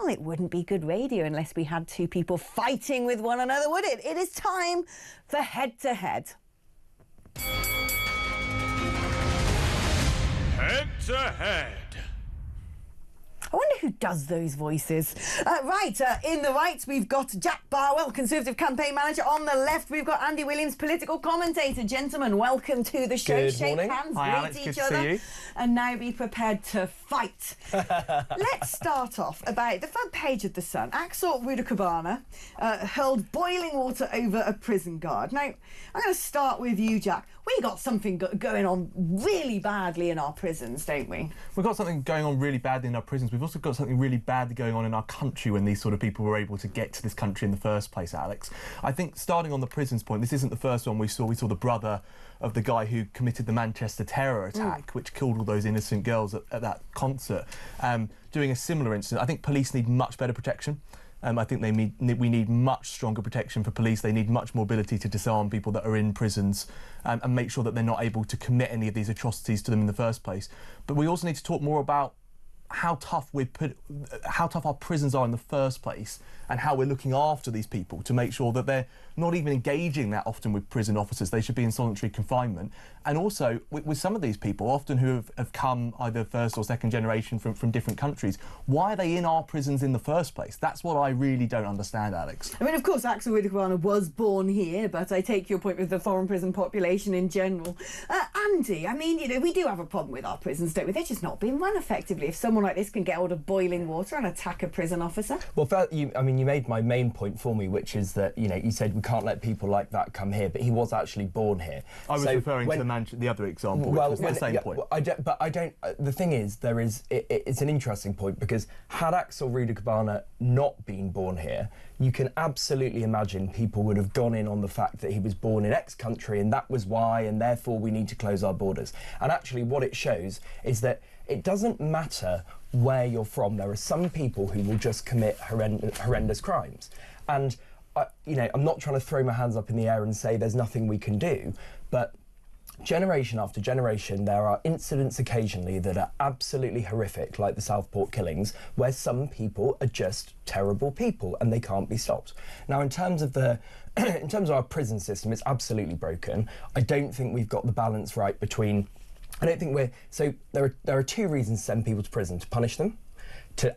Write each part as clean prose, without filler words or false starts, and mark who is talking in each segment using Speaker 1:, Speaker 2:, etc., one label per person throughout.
Speaker 1: Well, it wouldn't be good radio unless we had two people fighting with one another, would it? It is time for head-to-head.
Speaker 2: Head-to-head.
Speaker 1: I wonder who does those voices. In the right, we've got Jack Barwell, Conservative campaign manager. On the left, we've got Andy Williams, political commentator. Gentlemen, welcome to the show.
Speaker 3: Good
Speaker 1: Shake
Speaker 3: morning.
Speaker 1: hands,
Speaker 3: Hi,
Speaker 1: greet
Speaker 3: Alex,
Speaker 1: each
Speaker 3: good to
Speaker 1: other,
Speaker 3: see you.
Speaker 1: and now be prepared to fight. Let's start off about the front page of The Sun. Axel Rudakubana hurled boiling water over a prison guard. Now, I'm going to start with you, Jack. We got something going on really badly in our prisons, don't we?
Speaker 4: We've got something going on really badly in our prisons. We've also got something really badly going on in our country when these sort of people were able to get to this country in the first place, Alex. I think starting on the prisons point, this isn't the first one we saw. We saw the brother of the guy who committed the Manchester terror attack, which killed all those innocent girls at that concert, doing a similar incident. I think police need much better protection. I think we need much stronger protection for police. They need much more ability to disarm people that are in prisons and make sure that they're not able to commit any of these atrocities to them in the first place. But we also need to talk more about how tough our prisons are in the first place and how we're looking after these people to make sure that they're not even engaging that often with prison officers. They should be in solitary confinement. And also, with some of these people, often who have come either first or second generation from different countries, why are they in our prisons in the first place? That's what I really don't understand, Alex.
Speaker 1: I mean, of course, Axel Rudakubana was born here, but I take your point with the foreign prison population in general. Andy, I mean, you know, we do have a problem with our prisons, don't we? They're just not being run effectively. If someone like this can get hold of boiling water and attack a prison officer.
Speaker 3: Well, you made my main point for me, which is that, you know, you said we can't let people like that come here, but he was actually born here.
Speaker 4: I was referring to the other example, which was the same point.
Speaker 3: The thing is, it's an interesting point, because had Axel Rudakubana not been born here, you can absolutely imagine people would have gone in on the fact that he was born in X country and that was why, and therefore we need to close our borders. And actually what it shows is that it doesn't matter where you're from. There are some people who will just commit horrendous crimes. And, you know, I'm not trying to throw my hands up in the air and say there's nothing we can do, but generation after generation, there are incidents occasionally that are absolutely horrific, like the Southport killings, where some people are just terrible people and they can't be stopped. Now, in terms of our prison system, it's absolutely broken. I don't think we've got the balance right between. So there are two reasons to send people to prison: to punish them,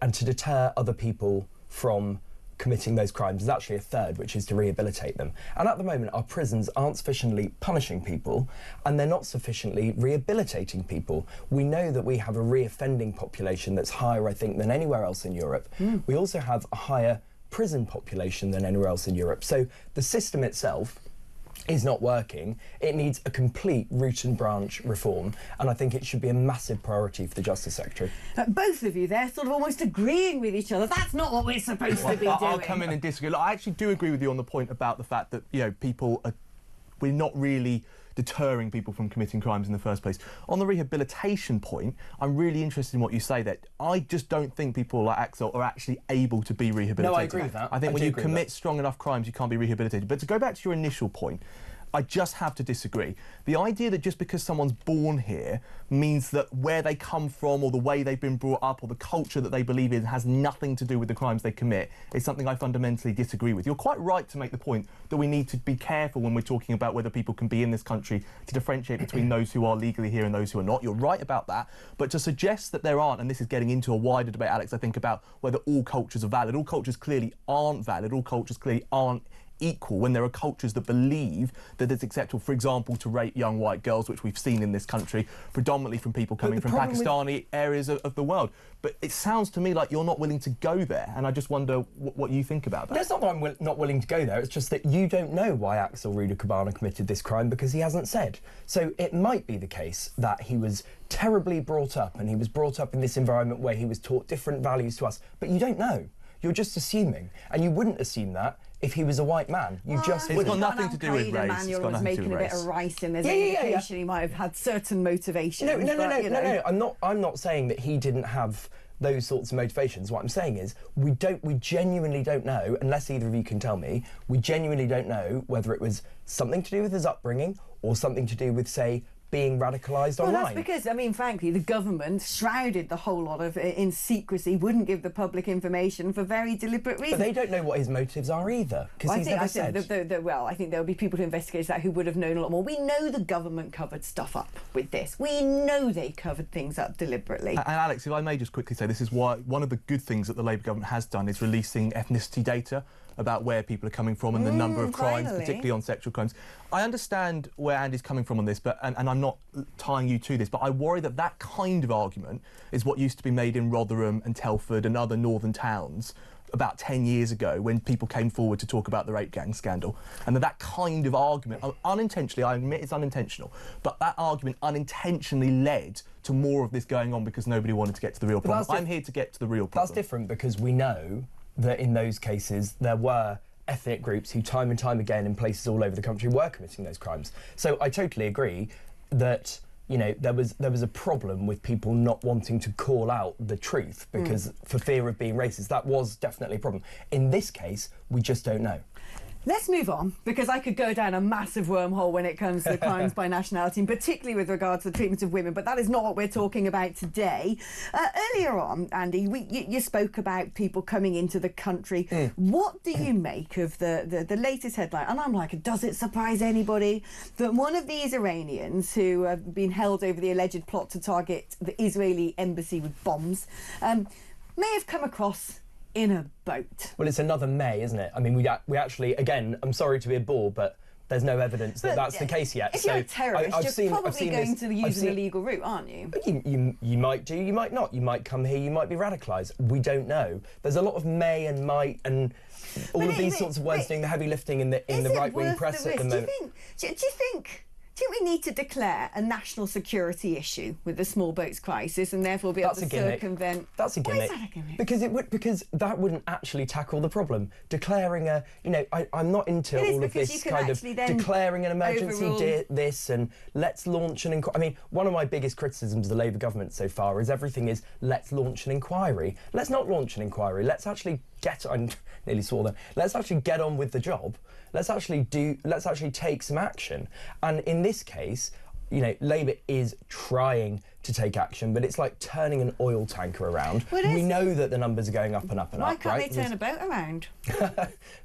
Speaker 3: and to deter other people from committing those crimes. There's actually a third, which is to rehabilitate them. And at the moment, our prisons aren't sufficiently punishing people, and they're not sufficiently rehabilitating people. We know that we have a reoffending population that's higher, I think, than anywhere else in Europe. We also have a higher prison population than anywhere else in Europe. So the system itself is not working. It needs a complete root and branch reform, and I think it should be a massive priority for the Justice Secretary.
Speaker 1: Both of you, they're sort of almost agreeing with each other. That's not what we're supposed to be doing.
Speaker 4: I'll come in and disagree. Look, I actually do agree with you on the point about the fact that, you know, we're not really deterring people from committing crimes in the first place. On the rehabilitation point, I'm really interested in what you say, that I just don't think people like Axel are actually able to be rehabilitated.
Speaker 3: No, I agree with that.
Speaker 4: I think when you commit strong enough crimes, you can't be rehabilitated. But to go back to your initial point, I just have to disagree. The idea that just because someone's born here means that where they come from or the way they've been brought up or the culture that they believe in has nothing to do with the crimes they commit is something I fundamentally disagree with. You're quite right to make the point that we need to be careful when we're talking about whether people can be in this country to differentiate between those who are legally here and those who are not. You're right about that. But to suggest that there aren't, and this is getting into a wider debate, Alex, I think, about whether all cultures are valid. All cultures clearly aren't valid. All cultures clearly aren't equal when there are cultures that believe that it's acceptable, for example, to rape young white girls, which we've seen in this country, predominantly from people coming from Pakistani areas of the world. But it sounds to me like you're not willing to go there, and I just wonder what you think about that.
Speaker 3: No, it's not that I'm not willing to go there, it's just that you don't know why Axel Rudakubana committed this crime, because he hasn't said. So it might be the case that he was terribly brought up, and he was brought up in this environment where he was taught different values to us, but you don't know. You're just assuming, and you wouldn't assume that if he was a white man. You just
Speaker 4: It's got nothing to do with race.
Speaker 1: Man,
Speaker 4: It's got nothing to do with
Speaker 1: making a bit of rice in his education. He might have had certain motivations.
Speaker 3: No. I'm not saying that he didn't have those sorts of motivations. What I'm saying is we genuinely don't know, unless either of you can tell me, we genuinely don't know whether it was something to do with his upbringing or something to do with, say, being radicalised online.
Speaker 1: Well, that's because, I mean, frankly, the government shrouded the whole lot of it in secrecy, wouldn't give the public information for very deliberate reasons.
Speaker 3: But they don't know what his motives are either, because he's never said.
Speaker 1: I think there'll be people who investigate that who would have known a lot more. We know the government covered stuff up with this. We know they covered things up deliberately.
Speaker 4: And Alex, if I may just quickly say, this is why one of the good things that the Labour government has done is releasing ethnicity data about where people are coming from and the number of crimes, particularly on sexual crimes. I understand where Andy's coming from on this, but and I'm not tying you to this, but I worry that that kind of argument is what used to be made in Rotherham and Telford and other northern towns about 10 years ago when people came forward to talk about the rape gang scandal. And that kind of argument, unintentionally, I admit it's unintentional, but that argument unintentionally led to more of this going on because nobody wanted to get to the real problem. I'm here to get to the real problem.
Speaker 3: That's different because we know that in those cases there were ethnic groups who time and time again in places all over the country were committing those crimes. So I totally agree that, you know, there was a problem with people not wanting to call out the truth because for fear of being racist. That was definitely a problem. In this case, we just don't know.
Speaker 1: Let's move on, because I could go down a massive wormhole when it comes to crimes by nationality, and particularly with regards to the treatment of women, but that is not what we're talking about today. Earlier on, Andy, you spoke about people coming into the country. What do you make of the latest headline? And I'm like, does it surprise anybody that one of these Iranians who have been held over the alleged plot to target the Israeli embassy with bombs may have come across in a boat?
Speaker 3: Well, it's another May, isn't it? I mean, we actually, again, I'm sorry to be a bore, but there's no evidence that that's the case yet.
Speaker 1: If you're a terrorist, you're probably going to use an illegal route, aren't you?
Speaker 3: You might do, you might not. You might come here, you might be radicalised. We don't know. There's a lot of may and might and all of these sorts of words doing the heavy lifting in the right-wing press at the moment.
Speaker 1: Do you think we need to declare a national security issue with the small boats crisis and therefore be able to circumvent?
Speaker 3: That's a gimmick.
Speaker 1: Why is that a gimmick?
Speaker 3: Because that wouldn't actually tackle the problem. Declaring a, you know, I'm not into all of this kind of declaring an emergency this and let's launch an inquiry. I mean, one of my biggest criticisms of the Labour government so far is everything is let's launch an inquiry. Let's not launch an inquiry. Let's actually I nearly swore then. Let's actually get on with the job. Let's actually take some action. And in this case, you know, Labour is trying to take action, but it's like turning an oil tanker around. We know that the numbers are going up and up and up.
Speaker 1: Why can't they turn a boat around?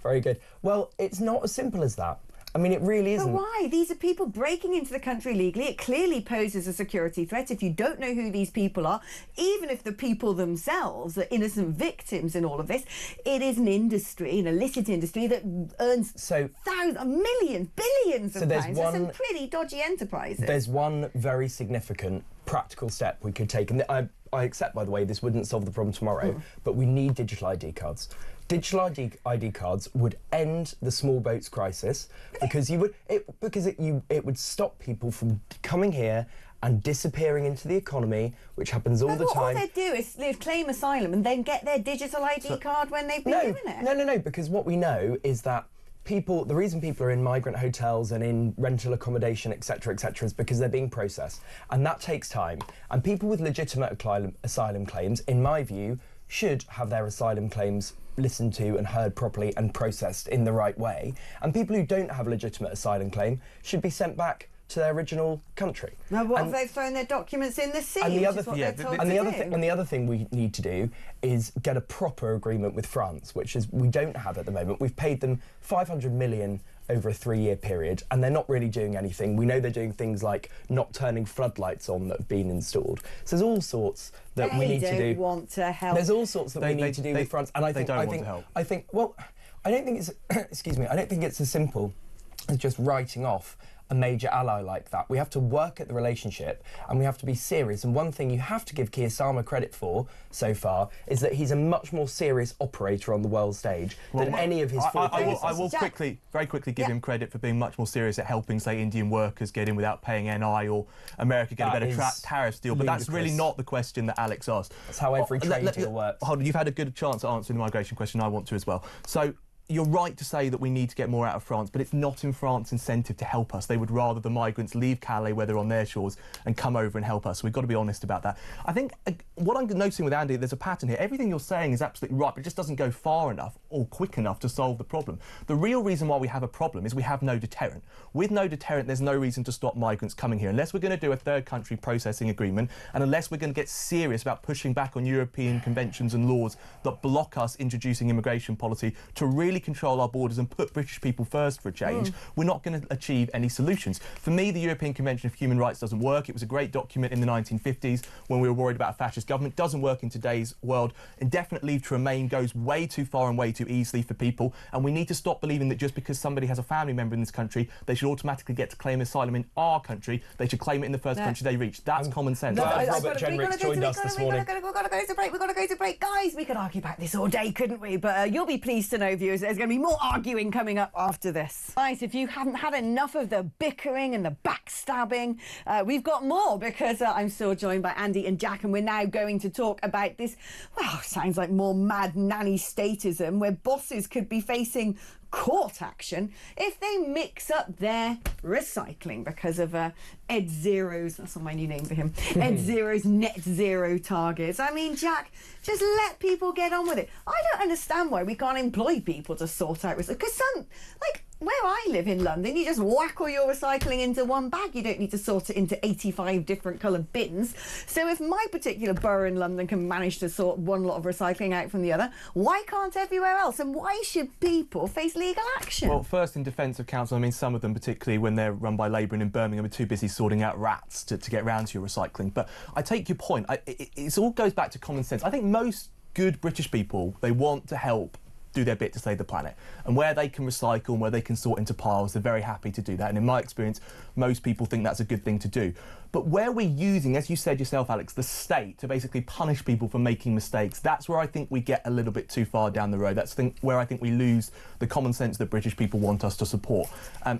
Speaker 3: Very good. Well, it's not as simple as that. I mean, it really isn't.
Speaker 1: But why? These are people breaking into the country legally. It clearly poses a security threat if you don't know who these people are. Even if the people themselves are innocent victims in all of this, it is an industry, an illicit industry that earns thousands, millions, billions of pounds. There's some pretty dodgy enterprises.
Speaker 3: There's one very significant practical step we could take, and I accept, by the way, this wouldn't solve the problem tomorrow, but we need digital ID cards. Digital ID cards would end the small boats crisis because it would stop people from coming here and disappearing into the economy, which happens all the time.
Speaker 1: All they do is claim asylum and then get their digital ID card when they've been doing it.
Speaker 3: No, because what we know is that the reason people are in migrant hotels and in rental accommodation, etc., is because they're being processed, and that takes time. And people with legitimate asylum claims, in my view, should have their asylum claims listened to and heard properly and processed in the right way. And people who don't have a legitimate asylum claim should be sent back to their original country.
Speaker 1: Now, what if they've thrown their documents in the sea?
Speaker 3: And the other thing we need to do is get a proper agreement with France, which is we don't have at the moment. We've paid them 500 million over a 3-year period, and they're not really doing anything. We know they're doing things like not turning floodlights on that have been installed. So there's all sorts that we need to do.
Speaker 1: They don't want to help.
Speaker 3: There's all sorts that we need to do with France, and I think I don't think it's excuse me. I don't think it's as simple as just writing off a major ally like that. We have to work at the relationship and we have to be serious. And one thing you have to give Keir Starmer credit for so far is that he's a much more serious operator on the world stage than any of his predecessors.
Speaker 4: I will very quickly give him credit for being much more serious at helping, say, Indian workers get in without paying NI, or America get a better tariff deal. But that's really not the question that Alex asked.
Speaker 3: That's how every trade deal works.
Speaker 4: Hold on, you've had a good chance at answering the migration question. I want to as well. So you're right to say that we need to get more out of France, but it's not in France's incentive to help us. They would rather the migrants leave Calais, where they're on their shores, and come over and help us. So we've got to be honest about that. I think what I'm noticing with Andy, there's a pattern here. Everything you're saying is absolutely right, but it just doesn't go far enough or quick enough to solve the problem. The real reason why we have a problem is we have no deterrent. With no deterrent, there's no reason to stop migrants coming here, unless we're going to do a third country processing agreement, and unless we're going to get serious about pushing back on European conventions and laws that block us introducing immigration policy to really control our borders and put British people first for a change, we're not going to achieve any solutions. For me, the European Convention of Human Rights doesn't work. It was a great document in the 1950s when we were worried about a fascist government. It doesn't work in today's world. Indefinite leave to remain goes way too far and way too easily for people, and we need to stop believing that just because somebody has a family member in this country, they should automatically get to claim asylum in our country. They should claim it in the first country they reach. That's common sense.
Speaker 3: Robert Jenrick's joined us this morning.
Speaker 1: We've got to go to break. Guys, we could argue about this all day, couldn't we? But you'll be pleased to know, viewers, there's going to be more arguing coming up after this. Right, if you haven't had enough of the bickering and the backstabbing, we've got more, because I'm still joined by Andy and Jack, and we're now going to talk about this, well, sounds like more mad nanny statism, where bosses could be facing court action if they mix up their recycling because of Ed Zero's, that's not my new name for him, Ed Zero's net zero targets. I mean, Jack, just let people get on with it. I don't understand why we can't employ people to sort out recycling, because where I live in London, you just whack all your recycling into one bag. You don't need to sort it into 85 different coloured bins. So if my particular borough in London can manage to sort one lot of recycling out from the other, why can't everywhere else? And why should people face legal action?
Speaker 4: Well, first, in defence of council, I mean, some of them, particularly when they're run by Labour and in Birmingham, are too busy sorting out rats to get round to your recycling. But I take your point. It all goes back to common sense. I think most good British people, they want to help do their bit to save the planet, and where they can recycle and where they can sort into piles, they're very happy to do that, and in my experience most people think that's a good thing to do. But where we're using, as you said yourself, Alex, the state to basically punish people for making mistakes, that's where I think we get a little bit too far down the road. That's where I think we lose the common sense that British people want us to support.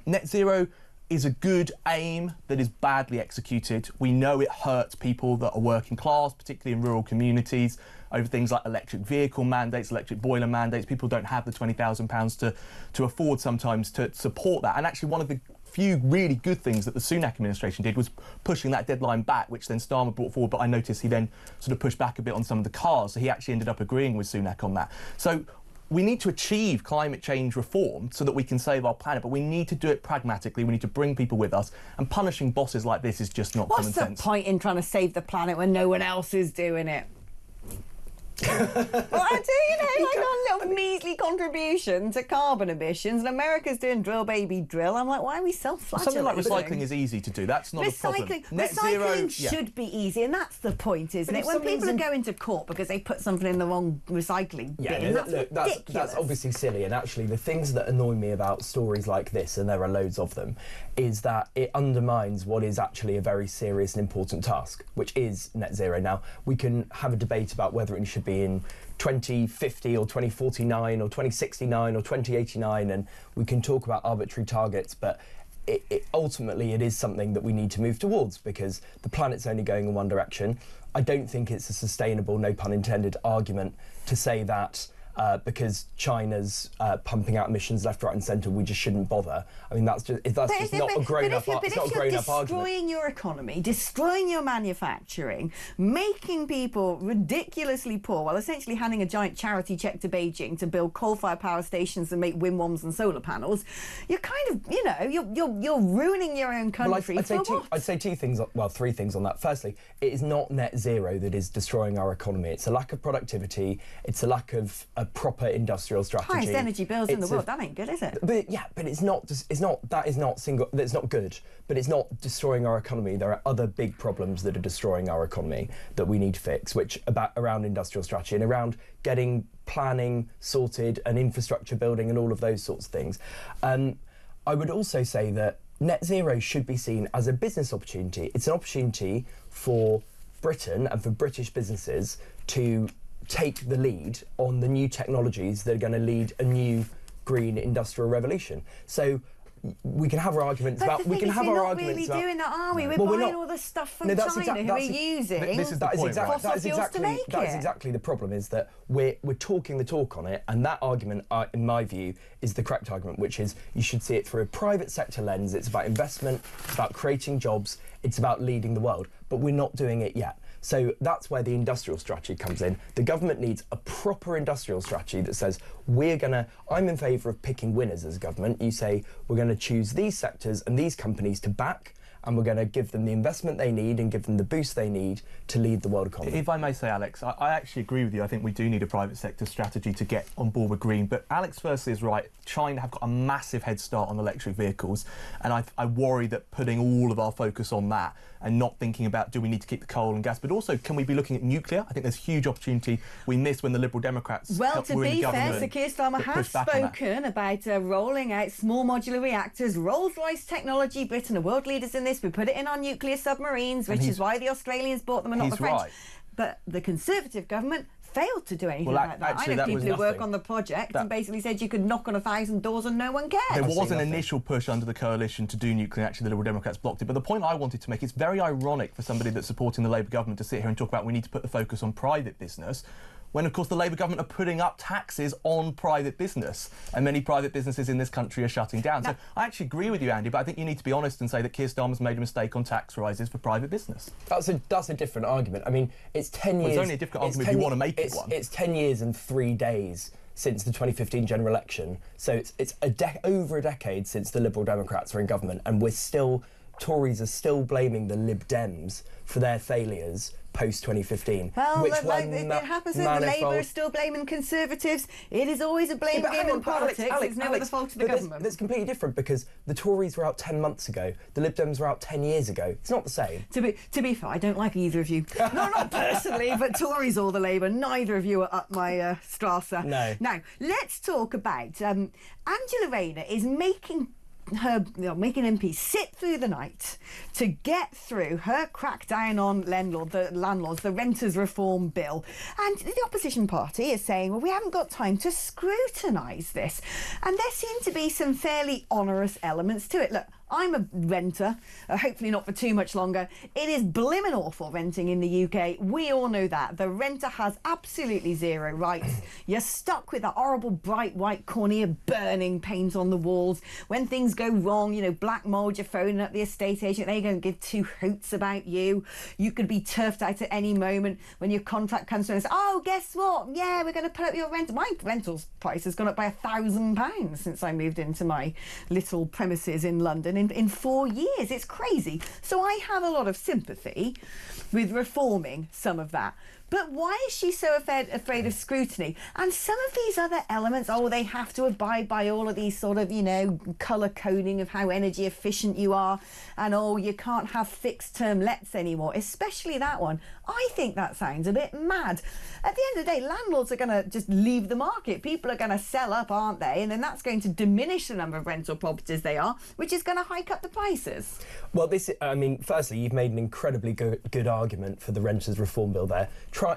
Speaker 4: Net zero is a good aim that is badly executed. We know it hurts people that are working class, particularly in rural communities, over things like electric vehicle mandates, electric boiler mandates. People don't have the £20,000 to afford sometimes to support that. And actually one of the few really good things that the Sunak administration did was pushing that deadline back, which then Starmer brought forward, but I noticed he then sort of pushed back a bit on some of the cars, so he actually ended up agreeing with Sunak on that. So we need to achieve climate change reform so that we can save our planet, but we need to do it pragmatically. We need to bring people with us, and punishing bosses like this is just not common sense.
Speaker 1: What's the point in trying to save the planet when no one else is doing it? Well, I do, like our little measly contribution to carbon emissions, and America's doing drill baby drill. I'm like, why are we self-flagellating?
Speaker 4: Something like recycling is easy to do. That's not a problem.
Speaker 1: Recycling should be easy, and that's the point, isn't it? When people are going to court because they put something in the wrong recycling bin, that's ridiculous.
Speaker 3: That's obviously silly, and actually the things that annoy me about stories like this, and there are loads of them, is that it undermines what is actually a very serious and important task, which is net zero. Now, we can have a debate about whether it should be in 2050 or 2049 or 2069 or 2089, and we can talk about arbitrary targets, but ultimately it is something that we need to move towards, because the planet's only going in one direction. I don't think it's a sustainable, no pun intended, argument to say that because China's pumping out emissions left, right and centre, we just shouldn't bother. I mean, that's just not a grown-up argument.
Speaker 1: But if you're destroying your economy, destroying your manufacturing, making people ridiculously poor, while essentially handing a giant charity cheque to Beijing to build coal-fired power stations and make windmills and solar panels, you're kind of, you're ruining your own country.
Speaker 3: I'd say two things, well, three things on that. Firstly, it is not net zero that is destroying our economy. It's a lack of productivity. It's a lack of a proper industrial strategy.
Speaker 1: Highest energy bills in the world. That ain't good, is it?
Speaker 3: But it's not good. But it's not destroying our economy. There are other big problems that are destroying our economy that we need to fix, which around industrial strategy and around getting planning sorted and infrastructure building and all of those sorts of things. I would also say that net zero should be seen as a business opportunity. It's an opportunity for Britain and for British businesses to take the lead on the new technologies that are going to lead a new green industrial revolution. So, we can have our arguments
Speaker 1: but
Speaker 3: about. We can have our arguments about.
Speaker 1: We're not really doing that, are we? We're buying all the stuff from China who are using
Speaker 3: that is exactly the problem. Is that we're talking the talk on it, and that argument, in my view, is the correct argument, which is you should see it through a private sector lens. It's about investment, it's about creating jobs, it's about leading the world. But we're not doing it yet. So that's where the industrial strategy comes in. The government needs a proper industrial strategy that says, I'm in favour of picking winners as a government. You say, we're going to choose these sectors and these companies to back, and we're going to give them the investment they need and give them the boost they need to lead the world economy.
Speaker 4: If I may say, Alex, I actually agree with you. I think we do need a private sector strategy to get on board with green. But Alex firstly is right. China have got a massive head start on electric vehicles. And I worry that putting all of our focus on that and not thinking about do we need to keep the coal and gas, but also can we be looking at nuclear? I think there's huge opportunity we missed when the Liberal Democrats were in the government.
Speaker 1: Well, to be fair, Sir Keir Starmer has spoken about rolling out small modular reactors, Rolls-Royce technology. Britain are world leaders in this. We put it in our nuclear submarines, which is why the Australians bought them and not the French.
Speaker 4: Right.
Speaker 1: But the Conservative government failed to do anything
Speaker 4: like
Speaker 1: that. I know people who work on the project and basically said you could knock on 1,000 doors and no one cared.
Speaker 4: There was an initial push under the coalition to do nuclear. Actually, the Liberal Democrats blocked it. But the point I wanted to make, it's very ironic for somebody that's supporting the Labour government to sit here and talk about we need to put the focus on private business, when, of course, the Labour government are putting up taxes on private business, and many private businesses in this country are shutting down. So I actually agree with you, Andy, but I think you need to be honest and say that Keir Starmer's made a mistake on tax rises for private business.
Speaker 3: That's a different argument. I mean, it's 10 years...
Speaker 4: Well, it's only a difficult argument if you want to make it one.
Speaker 3: It's 10 years and 3 days since the 2015 general election. So it's over a decade since the Liberal Democrats were in government, and Tories are still blaming the Lib Dems for their failures post-2015.
Speaker 1: Well, it happens that the Labour are still blaming Conservatives. It is always a blame game in politics. It's never the fault of the government.
Speaker 3: That's completely different, because the Tories were out 10 months ago. The Lib Dems were out 10 years ago. It's not the same.
Speaker 1: To be fair, I don't like either of you. No, not personally, but Tories or the Labour, neither of you are up my Strasse.
Speaker 3: No.
Speaker 1: Now, let's talk about Angela Rayner is making MPs sit through the night to get through her crackdown on landlords, the Renters Reform Bill. And the opposition party is saying, well, we haven't got time to scrutinise this. And there seem to be some fairly onerous elements to it. Look, I'm a renter, hopefully not for too much longer. It is blimmin' awful renting in the UK. We all know that. The renter has absolutely zero rights. You're stuck with that horrible bright white cornea burning paint on the walls. When things go wrong, black mould, you're phoning up the estate agent. They don't give two hoots about you. You could be turfed out at any moment when your contract comes through and says, oh, guess what? Yeah, we're going to put up your rent. My rental's price has gone up by £1,000 since I moved into my little premises in London. In 4 years. It's crazy. So I have a lot of sympathy with reforming some of that. But why is she so afraid of scrutiny? And some of these other elements, they have to abide by all of these sort of, colour coding of how energy efficient you are, and you can't have fixed term lets anymore, especially that one. I think that sounds a bit mad. At the end of the day, landlords are going to just leave the market. People are going to sell up, aren't they? And then that's going to diminish the number of rental properties they are, which is going to hike up the prices.
Speaker 3: Well, firstly, you've made an incredibly good argument for the Renters Reform Bill there.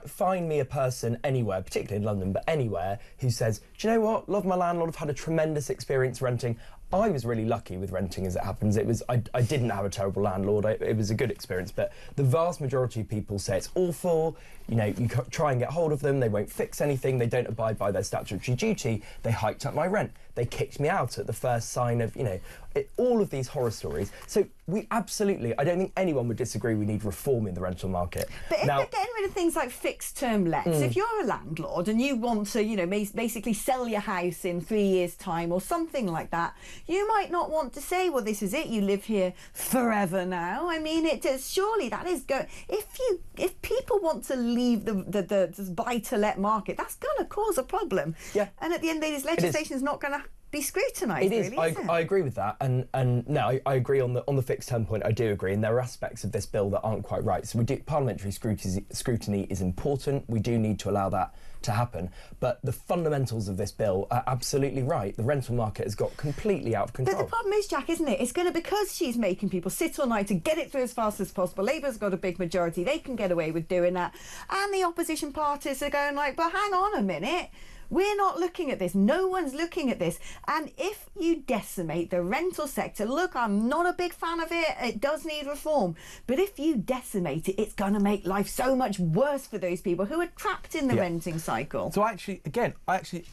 Speaker 3: Find me a person anywhere, particularly in London, but anywhere, who says, do you know what? Love my landlord, I've had a tremendous experience renting. I was really lucky with renting, as it happens. I didn't have a terrible landlord. It was a good experience, but the vast majority of people say it's awful. You try and get hold of them, they won't fix anything, they don't abide by their statutory duty, they hiked up my rent, they kicked me out at the first sign of, all of these horror stories. So I don't think anyone would disagree we need reform in the rental market.
Speaker 1: But if they're getting rid of things like fixed term lets, if you're a landlord and you want to, basically sell your house in 3 years' time or something like that, you might not want to say, well, this is it, you live here forever now. I mean, surely that is going. If people want to leave the buy-to-let market, that's going to cause a problem.
Speaker 3: Yeah.
Speaker 1: And at the end of the day, this legislation is not going to be scrutinised.
Speaker 3: It is. I agree with that, and no, I agree on the fixed term point. I do agree, and there are aspects of this bill that aren't quite right. So parliamentary scrutiny is important. We do need to allow that to happen, but the fundamentals of this bill are absolutely right. The rental market has got completely out of control.
Speaker 1: But the problem is, Jack, isn't it? It's going to, because she's making people sit all night to get it through as fast as possible. Labour's got a big majority; they can get away with doing that, and the opposition parties are going like, but hang on a minute. We're not looking at this. No one's looking at this. And if you decimate the rental sector, look, I'm not a big fan of it. It does need reform. But if you decimate it, it's going to make life so much worse for those people who are trapped in the renting cycle.
Speaker 4: So actually, again,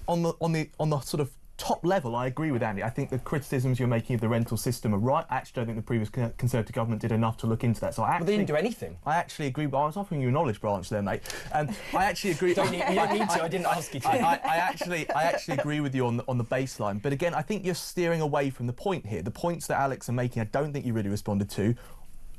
Speaker 4: on the sort of top level, I agree with Andy. I think the criticisms you're making of the rental system are right. I actually don't think the previous Conservative government did enough to look into that. So
Speaker 3: But they didn't do anything.
Speaker 4: I actually agree. But I was offering you a knowledge branch there, mate. I actually agree.
Speaker 3: You don't need to. I didn't ask you to.
Speaker 4: I actually agree with you on the baseline. But again, I think you're steering away from the point here. The points that Alex are making, I don't think you really responded to.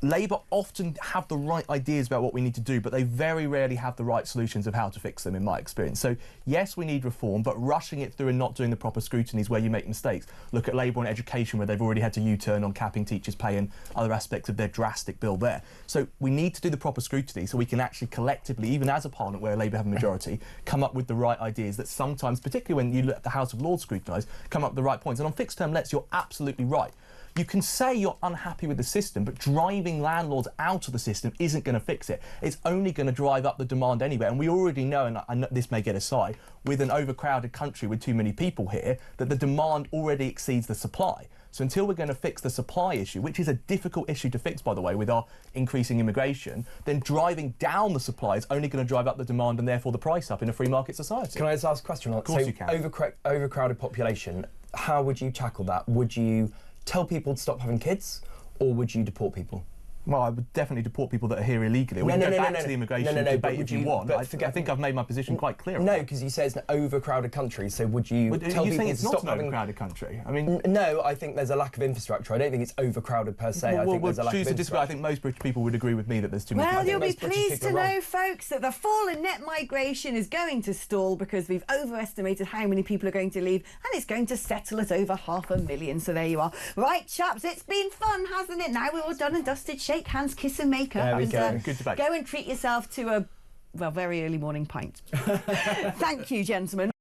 Speaker 4: Labour often have the right ideas about what we need to do, but they very rarely have the right solutions of how to fix them, in my experience. So, yes, we need reform, but rushing it through and not doing the proper scrutiny is where you make mistakes. Look at Labour on education, where they've already had to U-turn on capping teachers' pay and other aspects of their drastic bill there. So we need to do the proper scrutiny so we can actually collectively, even as a parliament where Labour have a majority, come up with the right ideas that sometimes, particularly when you let the House of Lords scrutinise, come up with the right points. And on fixed-term lets, you're absolutely right. You can say you're unhappy with the system, but driving landlords out of the system isn't going to fix it. It's only going to drive up the demand anyway. And we already know, and I know this may get aside, with an overcrowded country with too many people here, that the demand already exceeds the supply. So until we're going to fix the supply issue, which is a difficult issue to fix, by the way, with our increasing immigration, then driving down the supply is only going to drive up the demand and therefore the price up in a free market society.
Speaker 3: Can I just ask a question?
Speaker 4: Of course you can.
Speaker 3: Overcrowded population, how would you tackle that? Would you tell people to stop having kids, or would you deport people?
Speaker 4: Well, I would definitely deport people that are here illegally. We can go back to the immigration debate if you want. I think I've made my position quite clear.
Speaker 3: No, because you say it's an overcrowded country, so would you tell people to stop having...
Speaker 4: Are you saying it's not an overcrowded country? I mean...
Speaker 3: No, I think there's a lack of infrastructure. I don't think it's overcrowded per se. I think there's a lack of infrastructure.
Speaker 4: I think most British people would agree with me that there's too much...
Speaker 1: Well, you'll be pleased to know, folks, that the fall in net migration is going to stall because we've overestimated how many people are going to leave, and it's going to settle at over 500,000. So there you are. Right, chaps, it's been fun, hasn't it? Now we're all done and dusted. Shake hands, kiss and make up, and
Speaker 4: Good debate.
Speaker 1: Go and treat yourself to a very early morning pint. Thank you, gentlemen.